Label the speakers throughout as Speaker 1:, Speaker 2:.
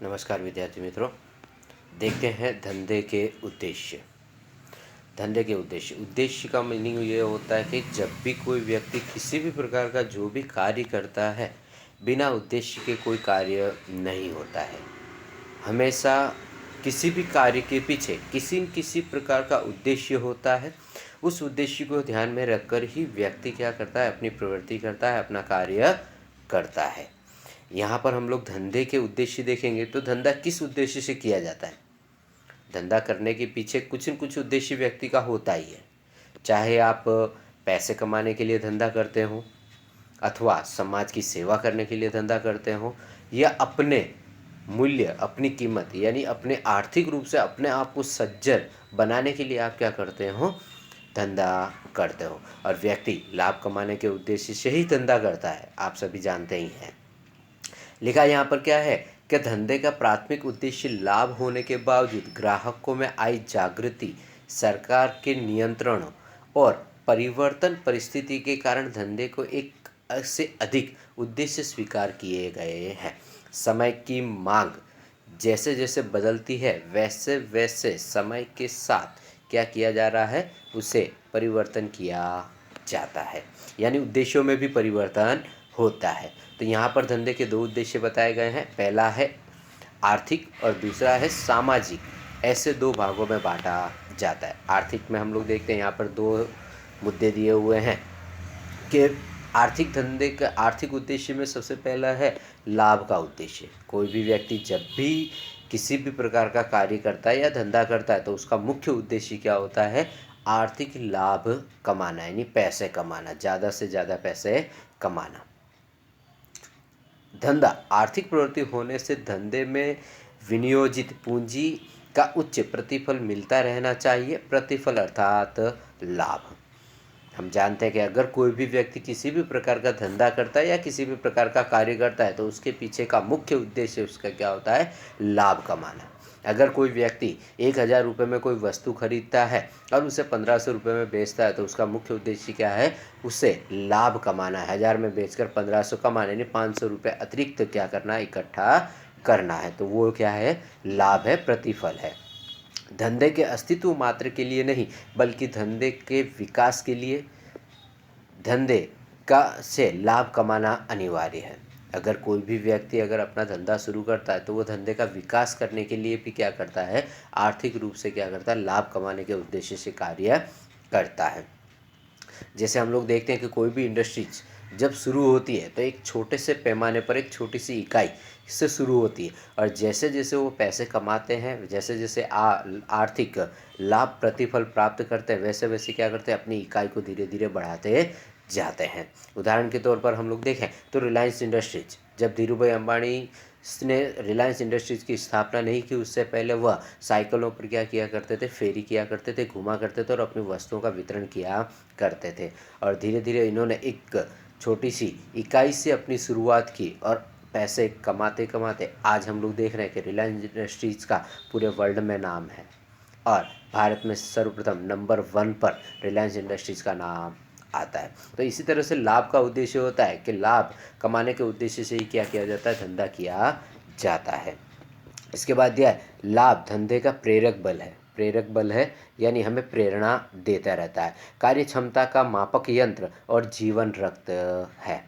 Speaker 1: नमस्कार विद्यार्थी मित्रों। देखते हैं धंधे के उद्देश्य। धंधे के उद्देश्य का मीनिंग ये होता है कि जब भी कोई व्यक्ति किसी भी प्रकार का जो भी कार्य करता है, बिना उद्देश्य के कोई कार्य नहीं होता है। हमेशा किसी भी कार्य के पीछे किसी न किसी प्रकार का उद्देश्य होता है। उस उद्देश्य को ध्यान में रखकर ही व्यक्ति क्या करता है, अपनी प्रवृत्ति करता है, अपना कार्य करता है। यहाँ पर हम लोग धंधे के उद्देश्य देखेंगे तो धंधा किस उद्देश्य से किया जाता है। धंधा करने के पीछे कुछ न कुछ उद्देश्य व्यक्ति का होता ही है। चाहे आप पैसे कमाने के लिए धंधा करते हो, अथवा समाज की सेवा करने के लिए धंधा करते हो, या अपने मूल्य, अपनी कीमत यानी अपने आर्थिक रूप से अपने आप को सज्जन बनाने के लिए आप क्या करते हो, धंधा करते हो। और व्यक्ति लाभ कमाने के उद्देश्य से ही धंधा करता है, आप सभी जानते ही हैं। लिखा यहाँ पर क्या है कि धंधे का प्राथमिक उद्देश्य लाभ होने के बावजूद ग्राहकों में आई जागृति, सरकार के नियंत्रण और परिवर्तन परिस्थिति के कारण धंधे को एक से अधिक उद्देश्य स्वीकार किए गए हैं। समय की मांग जैसे जैसे बदलती है, वैसे वैसे समय के साथ क्या किया जा रहा है, उसे परिवर्तन किया जाता है। यानी उद्देश्यों में भी परिवर्तन होता है। तो यहाँ पर धंधे के दो उद्देश्य बताए गए हैं। पहला है आर्थिक और दूसरा है सामाजिक। ऐसे दो भागों में बांटा जाता है। आर्थिक में हम लोग देखते हैं यहाँ पर दो मुद्दे दिए हुए हैं कि आर्थिक धंधे का आर्थिक उद्देश्य में सबसे पहला है लाभ का उद्देश्य। कोई भी व्यक्ति जब भी किसी भी प्रकार का कार्य करता है या धंधा करता है तो उसका मुख्य उद्देश्य क्या होता है, आर्थिक लाभ कमाना, यानी पैसे कमाना, ज़्यादा से ज़्यादा पैसे कमाना। धंधा आर्थिक प्रवृत्ति होने से धंधे में विनियोजित पूंजी का उच्च प्रतिफल मिलता रहना चाहिए। प्रतिफल अर्थात लाभ। हम जानते हैं कि अगर कोई भी व्यक्ति किसी भी प्रकार का धंधा करता है या किसी भी प्रकार का कार्य करता है तो उसके पीछे का मुख्य उद्देश्य उसका क्या होता है, लाभ कमाना। अगर कोई व्यक्ति 1,000 रुपये में कोई वस्तु खरीदता है और उसे 1,500 रुपये में बेचता है तो उसका मुख्य उद्देश्य क्या है, उसे लाभ कमाना है। 1,000 में बेचकर 1,500 कमाना, यानी 500 रुपये अतिरिक्त क्या करना है, इकट्ठा करना है। तो वो क्या है, लाभ है, प्रतिफल है। धंधे के अस्तित्व मात्र के लिए नहीं बल्कि धंधे के विकास के लिए धंधे का से लाभ कमाना अनिवार्य है। अगर कोई भी व्यक्ति अगर अपना धंधा शुरू करता है तो वो धंधे का विकास करने के लिए भी क्या करता है, आर्थिक रूप से क्या करता है, लाभ कमाने के उद्देश्य से कार्य करता है। जैसे हम लोग देखते हैं कि कोई भी इंडस्ट्रीज जब शुरू होती है तो एक छोटे से पैमाने पर एक छोटी सी इकाई से शुरू होती है, और जैसे जैसे वो पैसे कमाते हैं, जैसे जैसे आर्थिक लाभ प्रतिफल प्राप्त करते हैं, वैसे वैसे क्या करते हैं, अपनी इकाई को धीरे धीरे बढ़ाते जाते हैं। उदाहरण के तौर पर हम लोग देखें तो रिलायंस इंडस्ट्रीज, जब धीरू भाई अंबानी ने रिलायंस इंडस्ट्रीज़ की स्थापना नहीं की, उससे पहले वह साइकिलों पर क्या किया करते थे, फेरी किया करते थे, घुमा करते थे और अपनी वस्तुओं का वितरण किया करते थे। और धीरे धीरे इन्होंने एक छोटी सी इकाई से अपनी शुरुआत की और पैसे कमाते कमाते आज हम लोग देख रहे हैं कि रिलायंस इंडस्ट्रीज़ का पूरे वर्ल्ड में नाम है और भारत में सर्वप्रथम नंबर 1 पर रिलायंस इंडस्ट्रीज़ का नाम आता है। तो इसी तरह से लाभ का उद्देश्य होता है कि लाभ कमाने के उद्देश्य से ही क्या किया जाता है, धंधा किया जाता है। इसके बाद दिया है लाभ धंधे का प्रेरक बल है। प्रेरक बल है यानी हमें प्रेरणा देता रहता है। कार्य क्षमता का मापक यंत्र और जीवन रक्त है।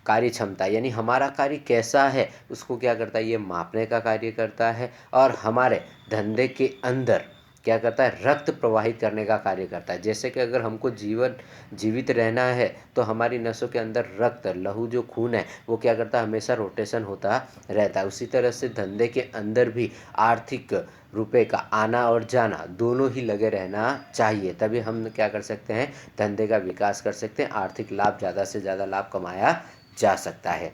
Speaker 1: कार्य क्षमता यानी हमारा कार्य कैसा है उसको क्या करता है, ये मापने का कार्य करता है, और हमारे धंधे के अंदर क्या करता है, रक्त प्रवाहित करने का कार्य करता है। जैसे कि अगर हमको जीवित रहना है तो हमारी नसों के अंदर रक्त, लहू जो खून है वो क्या करता है, हमेशा रोटेशन होता रहता है। उसी तरह से धंधे के अंदर भी आर्थिक रुपए का आना और जाना दोनों ही लगे रहना चाहिए, तभी हम क्या कर सकते हैं, धंधे का विकास कर सकते हैं, आर्थिक लाभ, ज़्यादा से ज़्यादा लाभ कमाया जा सकता है।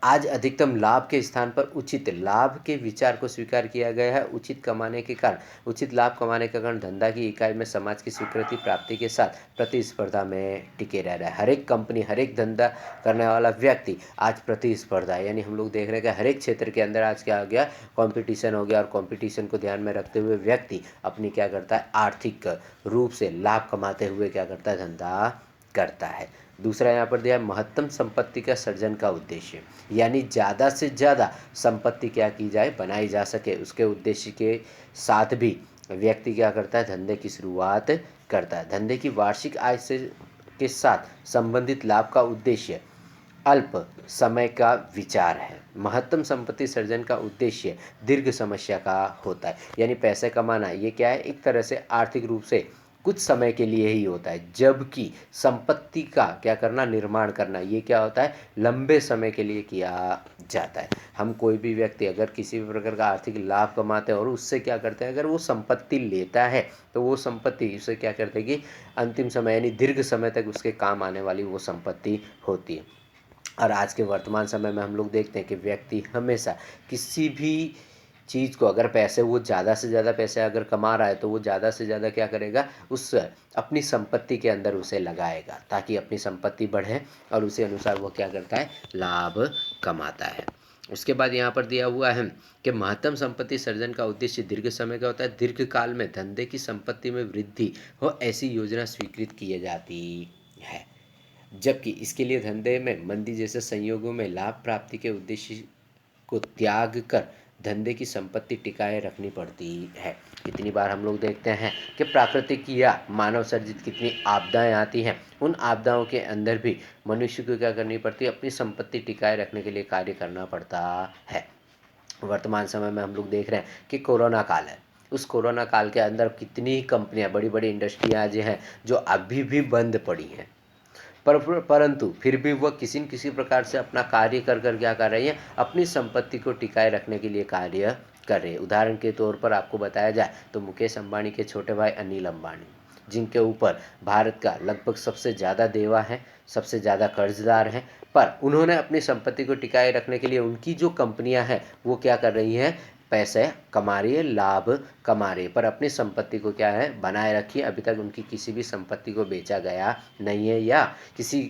Speaker 1: आज अधिकतम लाभ के स्थान पर उचित लाभ के विचार को स्वीकार किया गया है। उचित लाभ कमाने के कारण धंधा की इकाई में समाज की स्वीकृति प्राप्ति के साथ प्रतिस्पर्धा में टिके रह रहा है। हर एक कंपनी, हर एक धंधा करने वाला व्यक्ति आज प्रतिस्पर्धा, यानी हम लोग देख रहे हैं कि हर एक क्षेत्र के अंदर आज क्या हो गया, कंपटीशन हो गया, और कंपटीशन को ध्यान में रखते हुए व्यक्ति अपनी क्या करता है, आर्थिक रूप से लाभ कमाते हुए क्या करता है, धंधा करता है। दूसरा यहाँ पर दिया है महत्तम संपत्ति का सृजन का उद्देश्य, यानी ज़्यादा से ज़्यादा संपत्ति क्या की जाए, बनाई जा सके, उसके उद्देश्य के साथ भी व्यक्ति क्या करता है, धंधे की शुरुआत करता है। धंधे की वार्षिक आय से के साथ संबंधित लाभ का उद्देश्य अल्प समय का विचार है। महत्तम संपत्ति सृजन का उद्देश्य दीर्घ समस्या का होता है, यानी पैसे कमाना ये क्या है, एक तरह से आर्थिक रूप से कुछ समय के लिए ही होता है, जबकि संपत्ति का क्या करना, निर्माण करना, ये क्या होता है, लंबे समय के लिए किया जाता है। हम कोई भी व्यक्ति अगर किसी भी प्रकार का आर्थिक लाभ कमाते हैं और उससे क्या करते हैं, अगर वो संपत्ति लेता है तो वो संपत्ति उसे क्या करते हैं कि अंतिम समय यानी दीर्घ समय तक उसके काम आने वाली वो संपत्ति होती है। और आज के वर्तमान समय में हम लोग देखते हैं कि व्यक्ति हमेशा किसी भी चीज़ को, अगर पैसे वो ज़्यादा से ज़्यादा पैसे अगर कमा रहा है तो वो ज़्यादा से ज़्यादा क्या करेगा, उस अपनी संपत्ति के अंदर उसे लगाएगा ताकि अपनी संपत्ति बढ़े और उसी अनुसार वो क्या करता है, लाभ कमाता है। उसके बाद यहाँ पर दिया हुआ है कि महत्तम संपत्ति सृजन का उद्देश्य दीर्घ समय का होता है। दीर्घ काल में धंधे की संपत्ति में वृद्धि हो ऐसी योजना स्वीकृत की जाती है, जबकि इसके लिए धंधे में मंदी जैसे संयोगों में लाभ प्राप्ति के उद्देश्य को त्याग कर धंधे की संपत्ति टिकाए रखनी पड़ती है। कितनी बार हम लोग देखते हैं कि प्राकृतिक या मानव सर्जित कितनी आपदाएं आती हैं, उन आपदाओं के अंदर भी मनुष्य को क्या करनी पड़ती है, अपनी संपत्ति टिकाए रखने के लिए कार्य करना पड़ता है। वर्तमान समय में हम लोग देख रहे हैं कि कोरोना काल है, उस कोरोना काल के अंदर कितनी कंपनियां, बड़ी बड़ी इंडस्ट्रियां जो हैं जो अभी भी बंद पड़ी हैं, परंतु फिर भी वह किसी न किसी प्रकार से अपना कार्य कर कर क्या कर रही है, अपनी संपत्ति को टिकाए रखने के लिए कार्य कर रही है। उदाहरण के तौर पर आपको बताया जाए तो मुकेश अंबानी के छोटे भाई अनिल अंबानी, जिनके ऊपर भारत का लगभग सबसे ज़्यादा देवा है, सबसे ज़्यादा कर्जदार हैं, पर उन्होंने अपनी संपत्ति को टिकाए रखने के लिए उनकी जो कंपनियां हैं वो क्या कर रही हैं, पैसे कमा रही है, लाभ कमा रही है, पर अपनी संपत्ति को क्या है, बनाए रखी है। अभी तक उनकी किसी भी संपत्ति को बेचा गया नहीं है या किसी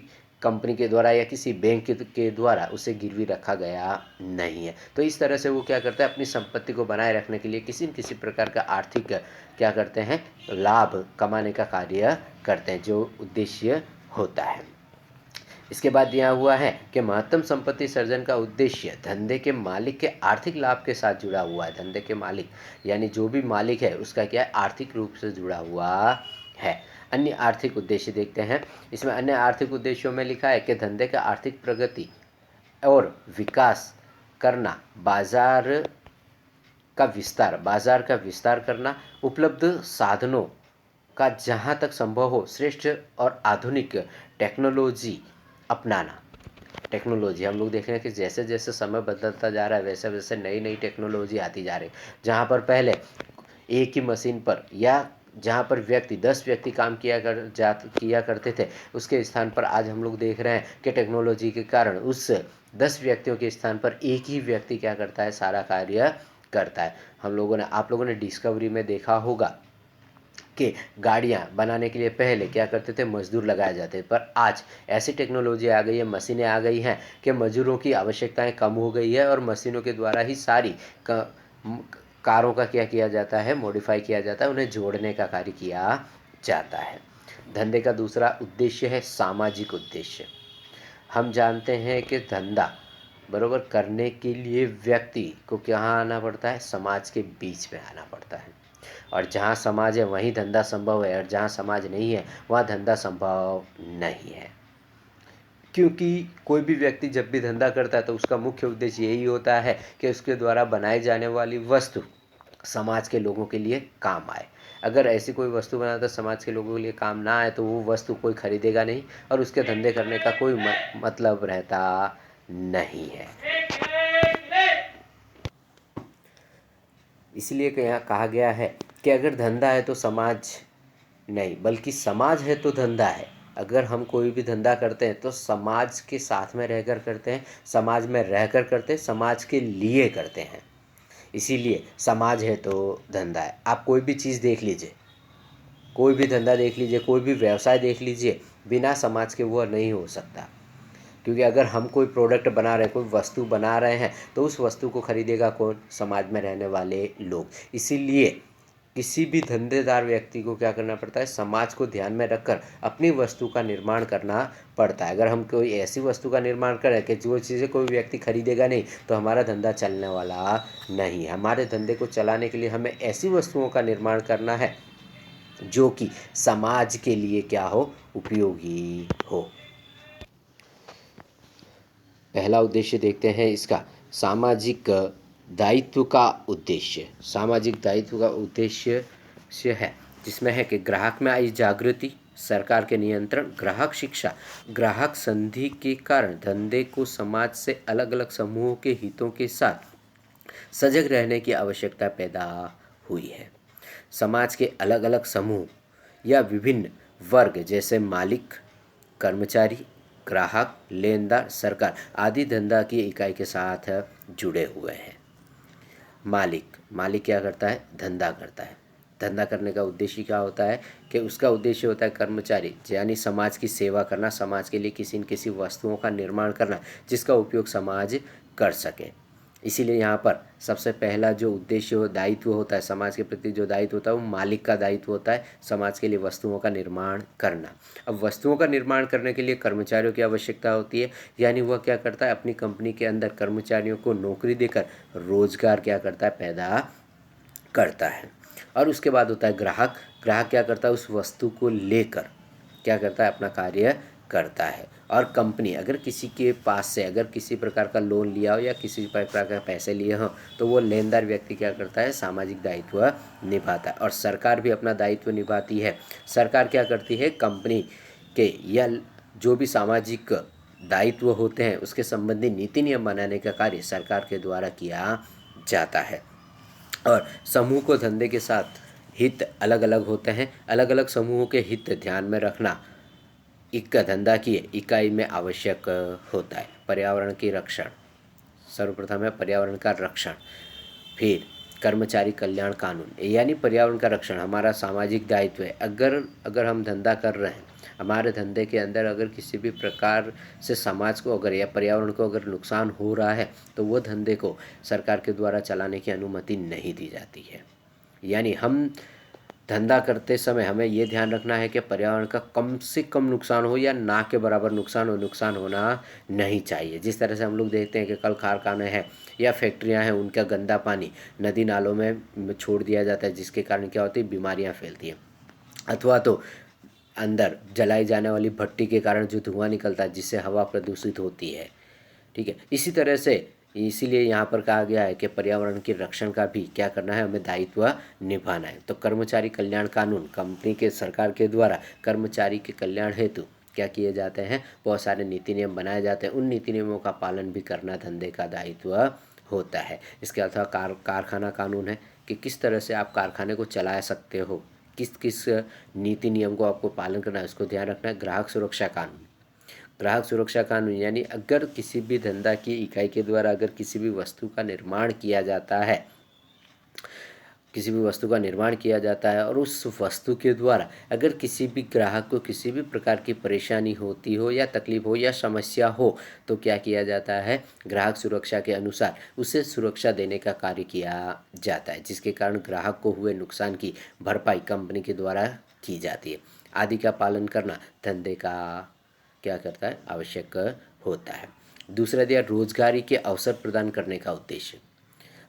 Speaker 1: कंपनी के द्वारा या किसी बैंक के द्वारा उसे गिरवी रखा गया नहीं है। तो इस तरह से वो क्या करता है, अपनी संपत्ति को बनाए रखने के लिए किसी न किसी प्रकार का आर्थिक क्या करते हैं, लाभ कमाने का कार्य करते हैं, जो उद्देश्य होता है। इसके बाद दिया हुआ है कि महत्तम संपत्ति सृजन का उद्देश्य धंधे के मालिक के आर्थिक लाभ के साथ जुड़ा हुआ है। धंधे के मालिक यानी जो भी मालिक है उसका क्या है, आर्थिक रूप से जुड़ा हुआ है। अन्य आर्थिक उद्देश्य देखते हैं। इसमें अन्य आर्थिक उद्देश्यों में लिखा है कि धंधे का आर्थिक प्रगति और विकास करना, बाजार का विस्तार करना, उपलब्ध साधनों का जहाँ तक संभव हो श्रेष्ठ और आधुनिक टेक्नोलॉजी अपनाना। टेक्नोलॉजी हम लोग देख रहे हैं कि जैसे जैसे समय बदलता जा रहा है वैसे वैसे नई नई टेक्नोलॉजी आती जा रही है। जहाँ पर पहले एक ही मशीन पर या जहाँ पर 10 व्यक्ति काम किया करते थे, उसके स्थान पर आज हम लोग देख रहे हैं कि टेक्नोलॉजी के कारण उस 10 व्यक्तियों के स्थान पर एक ही व्यक्ति क्या करता है, सारा कार्य करता है। आप लोगों ने डिस्कवरी में देखा होगा कि गाड़ियाँ बनाने के लिए पहले क्या करते थे, मजदूर लगाए जाते थे, पर आज ऐसी टेक्नोलॉजी आ गई है, मशीनें आ गई हैं कि मजदूरों की आवश्यकताएं कम हो गई है और मशीनों के द्वारा ही सारी कारों का क्या किया जाता है, मॉडिफाई किया जाता है, उन्हें जोड़ने का कार्य किया जाता है। धंधे का दूसरा उद्देश्य है सामाजिक उद्देश्य। हम जानते हैं कि धंधा बरोबर करने के लिए व्यक्ति को कहाँ आना पड़ता है, समाज के बीच में आना पड़ता है, और जहाँ समाज है वहीं धंधा संभव है, और जहाँ समाज नहीं है वहाँ धंधा संभव नहीं है। क्योंकि कोई भी व्यक्ति जब भी धंधा करता है तो उसका मुख्य उद्देश्य यही होता है कि उसके द्वारा बनाई जाने वाली वस्तु समाज के लोगों के लिए काम आए। अगर ऐसी कोई वस्तु बनाता समाज के लोगों के लिए काम ना आए तो वो वस्तु कोई खरीदेगा नहीं और उसके धंधे करने का कोई मतलब रहता नहीं है। इसलिए यहाँ कहा गया है कि अगर धंधा है तो समाज नहीं, बल्कि समाज है तो धंधा है। अगर हम कोई भी धंधा करते हैं तो समाज के साथ में रहकर करते हैं, समाज में रहकर करते हैं, समाज के लिए करते हैं। इसीलिए समाज है तो धंधा है। आप कोई भी चीज़ देख लीजिए, कोई भी धंधा देख लीजिए, कोई भी व्यवसाय देख लीजिए, बिना समाज के वह नहीं हो सकता। क्योंकि अगर हम कोई प्रोडक्ट बना रहे हैं, कोई वस्तु बना रहे हैं, तो उस वस्तु को खरीदेगा कौन, समाज में रहने वाले लोग। इसीलिए किसी भी धंधेदार व्यक्ति को क्या करना पड़ता है, समाज को ध्यान में रखकर अपनी वस्तु का निर्माण करना पड़ता है। अगर हम कोई ऐसी वस्तु का निर्माण करें कि जो चीज़ें कोई व्यक्ति खरीदेगा नहीं, तो हमारा धंधा चलने वाला नहीं है। हमारे धंधे को चलाने के लिए हमें ऐसी वस्तुओं का निर्माण करना है जो कि समाज के लिए क्या हो, उपयोगी हो। पहला उद्देश्य देखते हैं इसका, सामाजिक दायित्व का उद्देश्य। सामाजिक दायित्व का उद्देश्य है जिसमें है कि ग्राहक में आई जागृति, सरकार के नियंत्रण, ग्राहक शिक्षा, ग्राहक संधि के कारण धंधे को समाज से अलग अलग समूहों के हितों के साथ सजग रहने की आवश्यकता पैदा हुई है। समाज के अलग अलग समूह या विभिन्न वर्ग जैसे मालिक, कर्मचारी, ग्राहक, लेनदार, सरकार आदि धंधा की इकाई के साथ जुड़े हुए हैं। मालिक क्या करता है, धंधा करता है। धंधा करने का उद्देश्य क्या होता है कि उसका उद्देश्य होता है कर्मचारी यानी समाज की सेवा करना, समाज के लिए किसी न किसी वस्तुओं का निर्माण करना जिसका उपयोग समाज कर सके। इसीलिए यहाँ पर सबसे पहला जो उद्देश्य हो, दायित्व होता है, समाज के प्रति जो दायित्व होता है वो मालिक का दायित्व होता है, समाज के लिए वस्तुओं का निर्माण करना। अब वस्तुओं का निर्माण करने के लिए कर्मचारियों की आवश्यकता होती है, यानी वह क्या करता है, अपनी कंपनी के अंदर कर्मचारियों को नौकरी देकर रोजगार क्या करता है, पैदा करता है। और उसके बाद होता है ग्राहक क्या करता है, उस वस्तु को लेकर क्या करता है, अपना कार्य करता है। और कंपनी अगर किसी के पास से अगर किसी प्रकार का लोन लिया हो या किसी प्रकार का पैसे लिए हों तो वो लेनदार व्यक्ति क्या करता है, सामाजिक दायित्व निभाता है। और सरकार भी अपना दायित्व निभाती है। सरकार क्या करती है, कंपनी के या जो भी सामाजिक दायित्व होते हैं उसके संबंधी नीति नियम बनाने का कार्य सरकार के द्वारा किया जाता है। और समूह को धंधे के साथ हित अलग अलग होते हैं। अलग अलग समूहों के हित ध्यान में रखना एक धंधा की इकाई में आवश्यक होता है। पर्यावरण की रक्षण, सर्वप्रथम है पर्यावरण का रक्षण। फिर कर्मचारी कल्याण कानून, यानी पर्यावरण का रक्षण हमारा सामाजिक दायित्व है। अगर हम धंधा कर रहे हैं, हमारे धंधे के अंदर अगर किसी भी प्रकार से समाज को अगर या पर्यावरण को अगर नुकसान हो रहा है तो वो धंधे को सरकार के द्वारा चलाने की अनुमति नहीं दी जाती है। यानी हम धंधा करते समय हमें ये ध्यान रखना है कि पर्यावरण का कम से कम नुकसान हो या ना के बराबर नुकसान हो, नुकसान होना नहीं चाहिए। जिस तरह से हम लोग देखते हैं कि कल कारखाने हैं या फैक्ट्रियां हैं, उनका गंदा पानी नदी नालों में छोड़ दिया जाता है जिसके कारण क्या होती है, बीमारियां फैलती हैं। अथवा तो अंदर जलाई जाने वाली भट्टी के कारण जो धुआं निकलता है जिससे हवा प्रदूषित होती है। ठीक है, इसी तरह से इसीलिए यहाँ पर कहा गया है कि पर्यावरण के रक्षण का भी क्या करना है, हमें दायित्व निभाना है। तो कर्मचारी कल्याण कानून, कंपनी के सरकार के द्वारा कर्मचारी के कल्याण हेतु क्या किए जाते हैं, बहुत सारे नीति नियम बनाए जाते हैं। उन नीति नियमों का पालन भी करना धंधे का दायित्व होता है। इसके अलावा कारखाना कानून है कि किस तरह से आप कारखाने को चला सकते हो, किस किस नीति नियम को आपको पालन करना है, उसको ध्यान रखना है। ग्राहक सुरक्षा कानून, ग्राहक सुरक्षा कानून यानी अगर किसी भी धंधा की इकाई के द्वारा अगर किसी भी वस्तु का निर्माण किया जाता है, किसी भी वस्तु का निर्माण किया जाता है और उस वस्तु के द्वारा अगर किसी भी ग्राहक को किसी भी प्रकार की परेशानी होती हो या तकलीफ हो या समस्या हो तो क्या किया जाता है, ग्राहक सुरक्षा के अनुसार उसे सुरक्षा देने का कार्य किया जाता है, जिसके कारण ग्राहक को हुए नुकसान की भरपाई कंपनी के द्वारा की जाती है। आदि का पालन करना धंधे का क्या करता है, आवश्यक होता है। दूसरा दिया रोजगारी के अवसर प्रदान करने का उद्देश्य।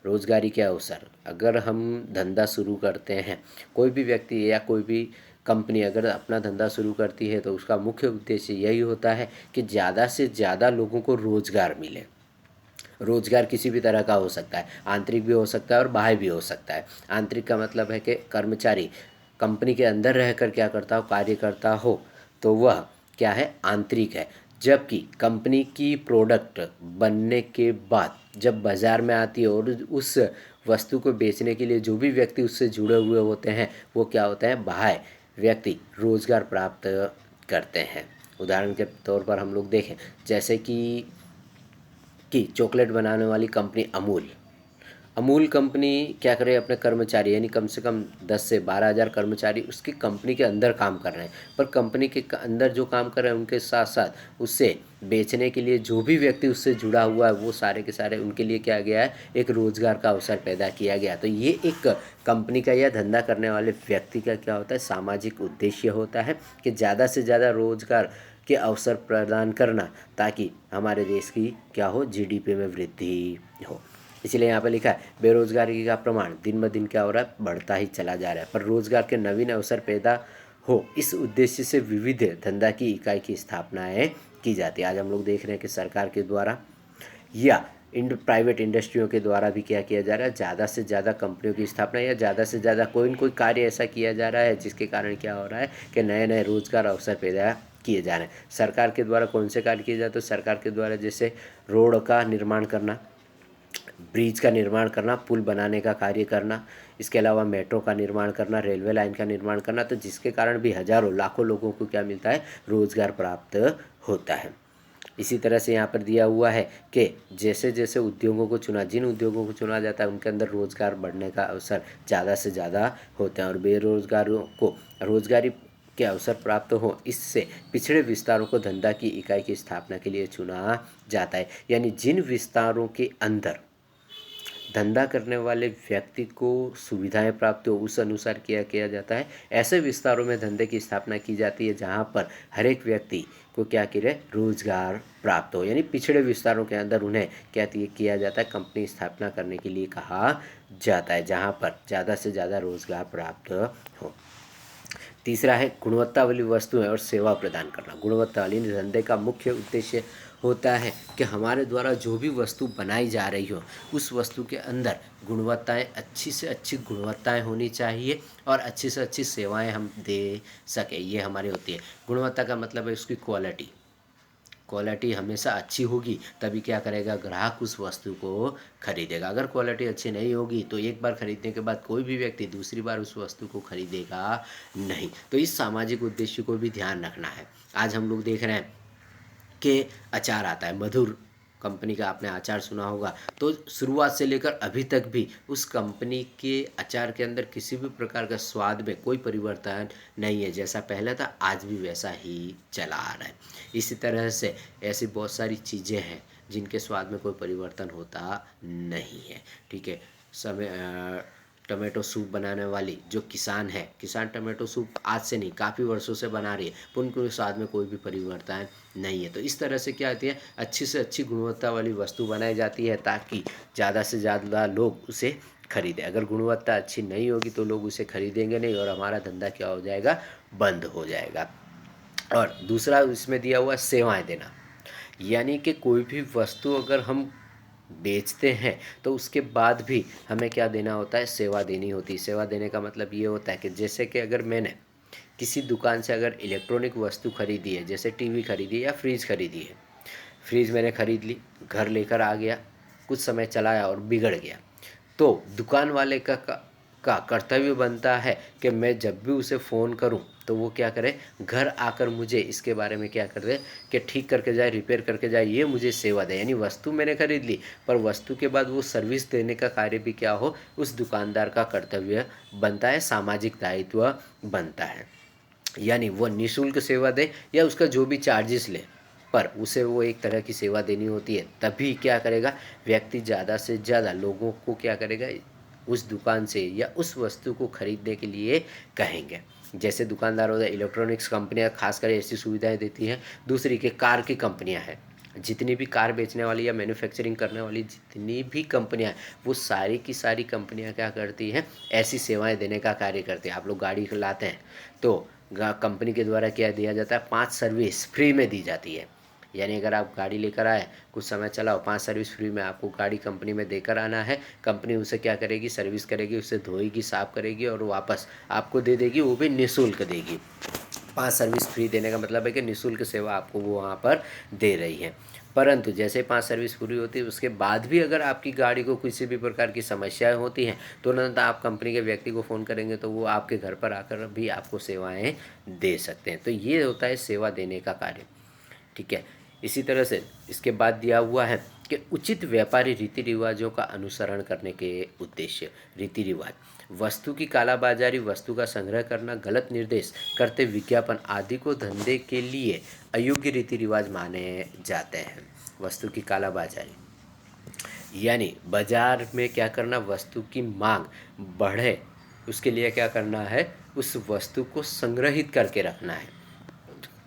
Speaker 1: रोजगारी के अवसर, अगर हम धंधा शुरू करते हैं, कोई भी व्यक्ति या कोई भी कंपनी अगर अपना धंधा शुरू करती है तो उसका मुख्य उद्देश्य यही होता है कि ज़्यादा से ज़्यादा लोगों को रोजगार मिले। रोजगार किसी भी तरह का हो सकता है, आंतरिक भी हो सकता है और बाह्य भी हो सकता है। आंतरिक का मतलब है कि कर्मचारी कंपनी के अंदर रहकर क्या करता हो, कार्य करता हो, तो वह क्या है, आंतरिक है। जबकि कंपनी की प्रोडक्ट बनने के बाद जब बाज़ार में आती है और उस वस्तु को बेचने के लिए जो भी व्यक्ति उससे जुड़े हुए होते हैं वो क्या होते हैं, बाह्य व्यक्ति रोजगार प्राप्त करते हैं। उदाहरण के तौर पर हम लोग देखें जैसे कि चॉकलेट बनाने वाली कंपनी अमूल कंपनी क्या करे, अपने कर्मचारी यानी कम से कम 10 से 12 हज़ार कर्मचारी उसकी कंपनी के अंदर काम कर रहे हैं, पर कंपनी के अंदर जो काम कर रहे हैं उनके साथ साथ उससे बेचने के लिए जो भी व्यक्ति उससे जुड़ा हुआ है वो सारे के सारे उनके लिए क्या गया है, एक रोज़गार का अवसर पैदा किया गया। तो ये एक कंपनी का या धंधा करने वाले व्यक्ति का क्या होता है, सामाजिक उद्देश्य होता है कि ज़्यादा से ज़्यादा रोज़गार के अवसर प्रदान करना, ताकि हमारे देश की क्या हो, जीडीपी में वृद्धि हो। इसलिए यहाँ पे लिखा है बेरोजगारी का प्रमाण दिन ब दिन क्या हो रहा है, बढ़ता ही चला जा रहा है, पर रोजगार के नवीन अवसर पैदा हो इस उद्देश्य से विविध धंधा की इकाई की स्थापनाएं की जाती है। आज हम लोग देख रहे हैं कि सरकार के द्वारा या प्राइवेट इंडस्ट्रियों के द्वारा भी क्या किया जा रहा है, ज़्यादा से ज़्यादा कंपनियों की स्थापना या ज़्यादा से ज़्यादा कोई न कोई कार्य ऐसा किया जा रहा है जिसके कारण क्या हो रहा है कि नए नए रोजगार अवसर पैदा किए जा रहे हैं। सरकार के द्वारा कौन से कार्य किए जाते हैं, तो सरकार के द्वारा जैसे रोड का निर्माण करना, ब्रिज का निर्माण करना, पुल बनाने का कार्य करना, इसके अलावा मेट्रो का निर्माण करना, रेलवे लाइन का निर्माण करना, तो जिसके कारण भी हज़ारों लाखों लोगों को क्या मिलता है, रोज़गार प्राप्त होता है। इसी तरह से यहाँ पर दिया हुआ है कि जैसे जैसे उद्योगों को चुना, जिन उद्योगों को चुना जाता है उनके अंदर रोज़गार बढ़ने का अवसर ज़्यादा से ज़्यादा होते हैं और बेरोजगारों को रोजगारी के अवसर प्राप्त हो, इससे पिछड़े विस्तारों को धंधा की इकाई की स्थापना के लिए चुना जाता है। यानी जिन विस्तारों के अंदर धंधा करने वाले व्यक्ति को सुविधाएं प्राप्त हो उस अनुसार क्या किया जाता है, ऐसे विस्तारों में धंधे की स्थापना की जाती है जहां पर हर एक व्यक्ति को क्या करे, रोजगार प्राप्त हो। यानी पिछड़े विस्तारों के अंदर उन्हें क्या किया जाता है, कंपनी स्थापना करने के लिए कहा जाता है जहां पर ज़्यादा से ज़्यादा रोजगार प्राप्त हो। तीसरा है गुणवत्ता वाली वस्तुएं और सेवा प्रदान करना। गुणवत्ता वाली धंधे का मुख्य उद्देश्य होता है कि हमारे द्वारा जो भी वस्तु बनाई जा रही हो उस वस्तु के अंदर गुणवत्ताएं, अच्छी से अच्छी गुणवत्ताएं होनी चाहिए और अच्छी से अच्छी सेवाएं हम दे सके, ये हमारी होती है। गुणवत्ता का मतलब है उसकी क्वालिटी। क्वालिटी हमेशा अच्छी होगी तभी क्या करेगा, ग्राहक उस वस्तु को खरीदेगा। अगर क्वालिटी अच्छी नहीं होगी तो एक बार खरीदने के बाद कोई भी व्यक्ति दूसरी बार उस वस्तु को खरीदेगा नहीं। तो इस सामाजिक उद्देश्य को भी ध्यान रखना है। आज हम लोग देख रहे हैं कि अचार आता है, मधुर कंपनी का आपने अचार सुना होगा, तो शुरुआत से लेकर अभी तक भी उस कंपनी के अचार के अंदर किसी भी प्रकार का स्वाद में कोई परिवर्तन नहीं है, जैसा पहले था आज भी वैसा ही चला आ रहा है। इसी तरह से ऐसी बहुत सारी चीज़ें हैं जिनके स्वाद में कोई परिवर्तन होता नहीं है। ठीक है, समय टमाटो सूप बनाने वाली जो किसान है, किसान टमाटो सूप आज से नहीं काफ़ी वर्षों से बना रही है, पर उनके स्वाद में कोई भी परिवर्तन नहीं है। तो इस तरह से क्या होती है, अच्छी से अच्छी गुणवत्ता वाली वस्तु बनाई जाती है ताकि ज़्यादा से ज़्यादा लोग उसे खरीदें। अगर गुणवत्ता अच्छी नहीं होगी तो लोग उसे खरीदेंगे नहीं और हमारा धंधा क्या हो जाएगा, बंद हो जाएगा। और दूसरा इसमें दिया हुआ सेवाएं देना, यानी कि कोई भी वस्तु अगर हम बेचते हैं तो उसके बाद भी हमें क्या देना होता है, सेवा देनी होती है। सेवा देने का मतलब ये होता है कि जैसे कि अगर मैंने किसी दुकान से अगर इलेक्ट्रॉनिक वस्तु खरीदी है, जैसे टीवी खरीदी या फ्रिज खरीदी है, फ्रिज मैंने खरीद ली, घर लेकर आ गया, कुछ समय चलाया और बिगड़ गया, तो दुकान वाले का कर्तव्य बनता है कि मैं जब भी उसे फ़ोन करूं तो वो क्या करे, घर आकर मुझे इसके बारे में क्या कर दे कि ठीक करके जाए, रिपेयर करके जाए, ये मुझे सेवा दे। यानी वस्तु मैंने खरीद ली पर वस्तु के बाद वो सर्विस देने का कार्य भी क्या हो, उस दुकानदार का कर्तव्य बनता है, सामाजिक दायित्व बनता है। यानी वो निःशुल्क सेवा दे या उसका जो भी चार्जेस ले, पर उसे वो एक तरह की सेवा देनी होती है, तभी क्या करेगा व्यक्ति, ज़्यादा से ज़्यादा लोगों को क्या करेगा, उस दुकान से या उस वस्तु को खरीदने के लिए कहेंगे। जैसे दुकानदार होता है, इलेक्ट्रॉनिक्स कंपनियां खासकर ऐसी सुविधाएं देती हैं। दूसरी के कार की कंपनियां हैं, जितनी भी कार बेचने वाली या मैन्युफैक्चरिंग करने वाली जितनी भी कंपनियां हैं, वो सारी की सारी कंपनियां क्या करती हैं, ऐसी सेवाएं देने का कार्य करती हैं। आप लोग गाड़ी लाते हैं तो कंपनी के द्वारा क्या दिया जाता है, 5 सर्विस फ्री में दी जाती है। यानी अगर आप गाड़ी लेकर आए, कुछ समय चलाओ, 5 सर्विस फ्री में आपको गाड़ी कंपनी में देकर आना है। कंपनी उसे क्या करेगी, सर्विस करेगी, उसे धोएगी, साफ़ करेगी और वापस आपको दे देगी, वो भी निःशुल्क देगी। 5 सर्विस फ्री देने का मतलब है कि निःशुल्क सेवा आपको वो वहाँ पर दे रही है। परंतु जैसे 5 सर्विस पूरी होती है उसके बाद भी अगर आपकी गाड़ी को किसी भी प्रकार की समस्याएं होती हैं, तुरंत आप कंपनी के व्यक्ति को फ़ोन करेंगे तो वो आपके घर पर आकर भी आपको सेवाएं दे सकते हैं। तो ये होता है सेवा देने का कार्य। ठीक है, इसी तरह से इसके बाद दिया हुआ है कि उचित व्यापारी रीति रिवाजों का अनुसरण करने के उद्देश्य। रीति रिवाज वस्तु की कालाबाजारी, वस्तु का संग्रह करना, गलत निर्देश करते विज्ञापन आदि को धंधे के लिए अयोग्य रीति रिवाज माने जाते हैं। वस्तु की कालाबाजारी यानी बाजार में क्या करना, वस्तु की मांग बढ़े उसके लिए क्या करना है, उस वस्तु को संग्रहित करके रखना है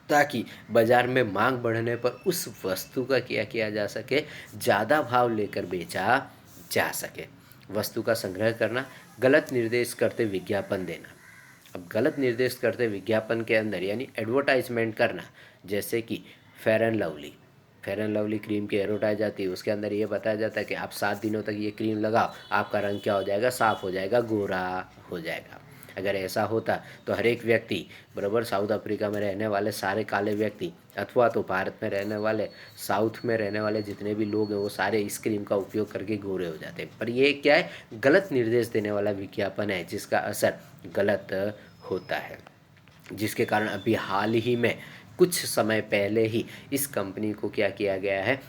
Speaker 1: ताकि बाजार में मांग बढ़ने पर उस वस्तु का क्या किया जा सके, ज़्यादा भाव लेकर बेचा जा सके। वस्तु का संग्रह करना, गलत निर्देश करते विज्ञापन देना। अब गलत निर्देश करते विज्ञापन के अंदर यानी एडवर्टाइजमेंट करना, जैसे कि फेयर एंड लवली क्रीम की एडवर्टाइज जाती है, उसके अंदर ये बताया जाता है कि आप 7 दिनों तक ये क्रीम लगाओ, आपका रंग क्या हो जाएगा, साफ़ हो जाएगा, गोरा हो जाएगा। अगर ऐसा होता तो हर एक व्यक्ति बराबर, साउथ अफ्रीका में रहने वाले सारे काले व्यक्ति अथवा तो भारत में रहने वाले, साउथ में रहने वाले जितने भी लोग हैं वो सारे इस क्रीम का उपयोग करके गोरे हो जाते हैं। पर ये क्या है, गलत निर्देश देने वाला विज्ञापन है जिसका असर गलत होता है, जिसके कारण अभी हाल ही में कुछ समय पहले ही इस कंपनी को क्या किया गया है,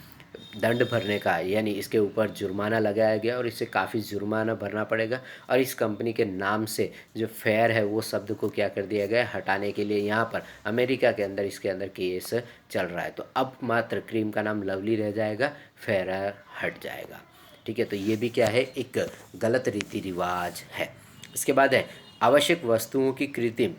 Speaker 1: दंड भरने का यानी इसके ऊपर जुर्माना लगाया गया और इससे काफ़ी जुर्माना भरना पड़ेगा। और इस कंपनी के नाम से जो फेयर है वो शब्द को क्या कर दिया गया, हटाने के लिए यहाँ पर अमेरिका के अंदर इसके अंदर केस चल रहा है। तो अब मात्र क्रीम का नाम लवली रह जाएगा, फेयर हट जाएगा। ठीक है, तो ये भी क्या है, एक गलत रीति रिवाज है। इसके बाद है आवश्यक वस्तुओं की कृत्रिम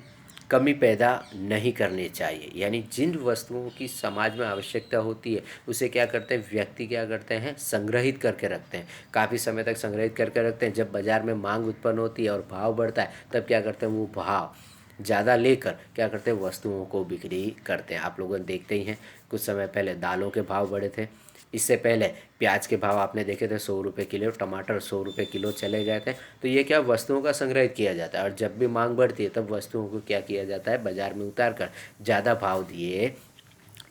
Speaker 1: कमी पैदा नहीं करनी चाहिए। यानी जिन वस्तुओं की समाज में आवश्यकता होती है उसे क्या करते हैं, व्यक्ति क्या करते हैं, संग्रहित करके रखते हैं, काफ़ी समय तक संग्रहित करके रखते हैं। जब बाज़ार में मांग उत्पन्न होती है और भाव बढ़ता है तब क्या करते हैं, वो भाव ज़्यादा लेकर क्या करते हैं, वस्तुओं को बिक्री करते हैं। आप लोगों ने देखते ही हैं, कुछ समय पहले दालों के भाव बढ़े थे, इससे पहले प्याज के भाव आपने देखे थे 100 रुपये किलो, टमाटर 100 रुपये किलो चले गए थे। तो ये क्या, वस्तुओं का संग्रहित किया जाता है और जब भी मांग बढ़ती है तब वस्तुओं को क्या किया जाता है, बाज़ार में उतार कर ज़्यादा भाव दिए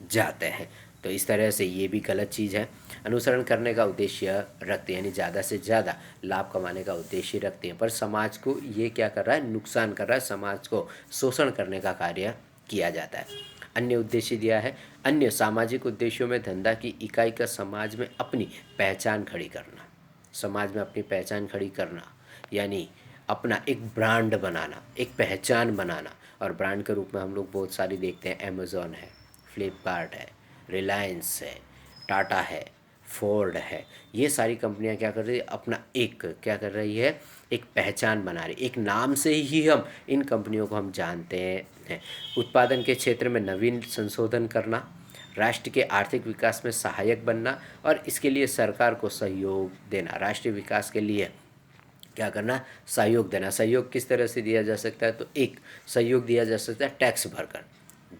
Speaker 1: जाते हैं। तो इस तरह से ये भी गलत चीज़ है। अनुसरण करने का उद्देश्य रखते हैं यानी ज़्यादा से ज़्यादा लाभ कमाने का उद्देश्य रखते हैं, पर समाज को ये क्या कर रहा है, नुकसान कर रहा है, समाज को शोषण करने का कार्य किया जाता है। अन्य उद्देश्य दिया है, अन्य सामाजिक उद्देश्यों में धंधा की इकाई का समाज में अपनी पहचान खड़ी करना। समाज में अपनी पहचान खड़ी करना यानी अपना एक ब्रांड बनाना, एक पहचान बनाना। और ब्रांड के रूप में हम लोग बहुत सारी देखते हैं, अमेज़ॉन है, फ्लिपकार्ट है, रिलायंस है, टाटा है, फोर्ड है। ये सारी कंपनियां क्या कर रही है, अपना एक क्या कर रही है, एक पहचान बना रही। एक नाम से ही हम इन कंपनियों को हम जानते हैं। उत्पादन के क्षेत्र में नवीन संशोधन करना, राष्ट्र के आर्थिक विकास में सहायक बनना और इसके लिए सरकार को सहयोग देना। राष्ट्रीय विकास के लिए क्या करना, सहयोग देना। सहयोग किस तरह से दिया जा सकता है, तो एक सहयोग दिया जा सकता है टैक्स भरकर।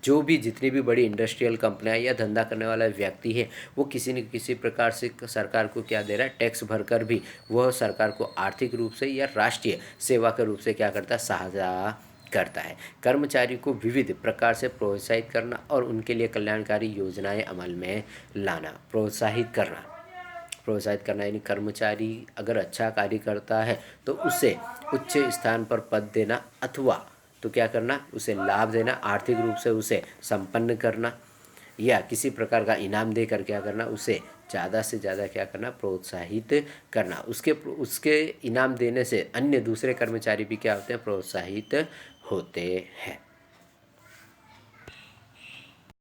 Speaker 1: जो भी जितनी भी बड़ी इंडस्ट्रियल कंपनियां या धंधा करने वाला व्यक्ति है वो किसी न किसी प्रकार से सरकार को क्या दे रहा है, टैक्स भरकर भी वह सरकार को आर्थिक रूप से या राष्ट्रीय सेवा के रूप से क्या करता है, सहायता करता है। कर्मचारी को विविध प्रकार से प्रोत्साहित करना और उनके लिए कल्याणकारी योजनाएं अमल में लाना। प्रोत्साहित करना यानी कर्मचारी अगर अच्छा कार्य करता है तो उसे उच्च स्थान पर पद देना अथवा तो क्या करना, उसे लाभ देना, आर्थिक रूप से उसे संपन्न करना या किसी प्रकार का इनाम देकर क्या करना, उसे ज़्यादा से ज़्यादा क्या करना, प्रोत्साहित करना। उसके इनाम देने से अन्य दूसरे कर्मचारी भी क्या होते हैं, प्रोत्साहित होते हैं।